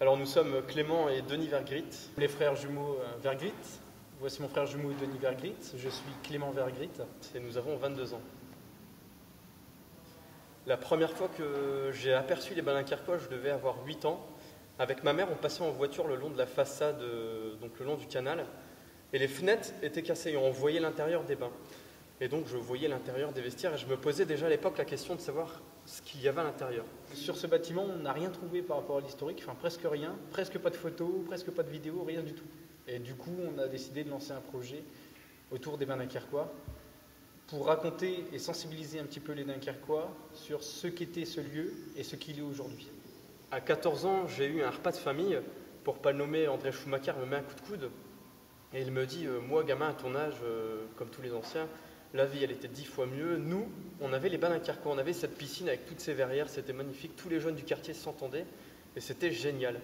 Alors nous sommes Clément et Denis Vergrit, les frères jumeaux Vergrit. Voici mon frère jumeau Denis Vergrit, je suis Clément Vergrit et nous avons 22 ans. La première fois que j'ai aperçu les bains dunkerquois, je devais avoir 8 ans. Avec ma mère, on passait en voiture le long de la façade, donc le long du canal, et les fenêtres étaient cassées et on voyait l'intérieur des bains. Et donc je voyais l'intérieur des vestiaires et je me posais déjà à l'époque la question de savoir ce qu'il y avait à l'intérieur. Sur ce bâtiment, on n'a rien trouvé par rapport à l'historique, enfin presque rien, presque pas de photos, presque pas de vidéos, rien du tout. Et du coup, on a décidé de lancer un projet autour des bains dunkerquois pour raconter et sensibiliser un petit peu les Dunkerquois sur ce qu'était ce lieu et ce qu'il est aujourd'hui. À 14 ans, j'ai eu un repas de famille, pour ne pas le nommer, André Schumacher me met un coup de coude et il me dit moi gamin à ton âge, comme tous les anciens, la vie elle était 10 fois mieux. Nous, on avait les bains dunkerquois, on avait cette piscine avec toutes ces verrières, c'était magnifique, tous les jeunes du quartier s'entendaient et c'était génial.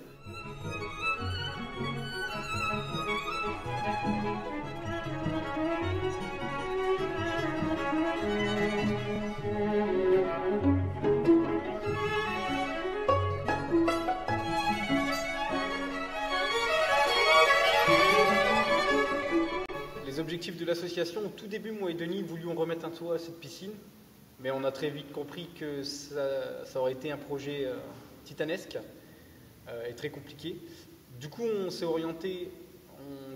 Les objectifs de l'association, au tout début, moi et Denis voulions remettre un toit à cette piscine, mais on a très vite compris que ça aurait été un projet titanesque et très compliqué. Du coup, on s'est orienté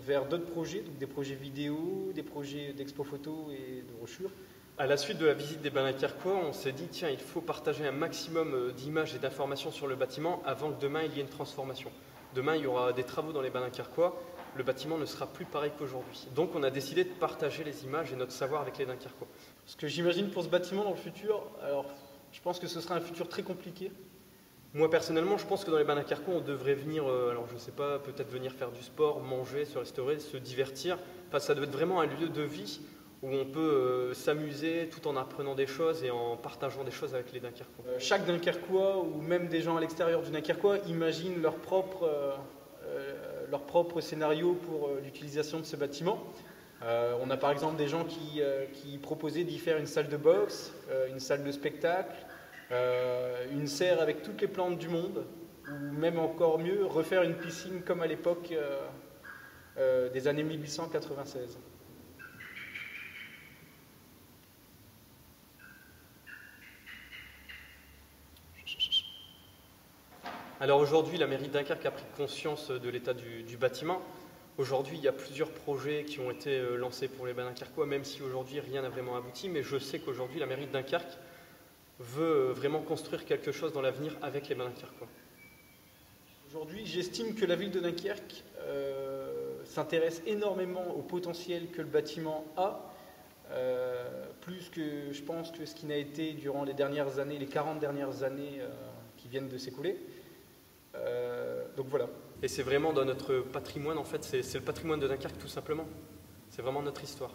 vers d'autres projets, donc des projets vidéo, des projets d'expo photo et de brochures. À la suite de la visite des bains dunkerquois, on s'est dit tiens, il faut partager un maximum d'images et d'informations sur le bâtiment avant que demain il y ait une transformation. Demain, il y aura des travaux dans les bains dunkerquois, le bâtiment ne sera plus pareil qu'aujourd'hui. Donc on a décidé de partager les images et notre savoir avec les Dunkerquois. Ce que j'imagine pour ce bâtiment dans le futur, alors je pense que ce sera un futur très compliqué. Moi personnellement, je pense que dans les bains dunkerquois, on devrait venir, alors je ne sais pas, peut-être venir faire du sport, manger, se restaurer, se divertir. Enfin, ça doit être vraiment un lieu de vie où on peut s'amuser tout en apprenant des choses et en partageant des choses avec les Dunkerquois. Chaque Dunkerquois ou même des gens à l'extérieur du Dunkerquois imaginent leur propre scénario pour l'utilisation de ce bâtiment. On a par exemple des gens qui proposaient d'y faire une salle de boxe, une salle de spectacle, une serre avec toutes les plantes du monde, ou même encore mieux, refaire une piscine comme à l'époque des années 1896. Alors aujourd'hui, la mairie de Dunkerque a pris conscience de l'état du bâtiment. Aujourd'hui, il y a plusieurs projets qui ont été lancés pour les bains dunkerquois, même si aujourd'hui rien n'a vraiment abouti. Mais je sais qu'aujourd'hui, la mairie de Dunkerque veut vraiment construire quelque chose dans l'avenir avec les bains dunkerquois. Aujourd'hui, j'estime que la ville de Dunkerque s'intéresse énormément au potentiel que le bâtiment a, plus que je pense que ce qui n'a été durant les dernières années, les 40 dernières années qui viennent de s'écouler. Donc voilà. Et c'est vraiment dans notre patrimoine, en fait, c'est le patrimoine de Dunkerque tout simplement. C'est vraiment notre histoire.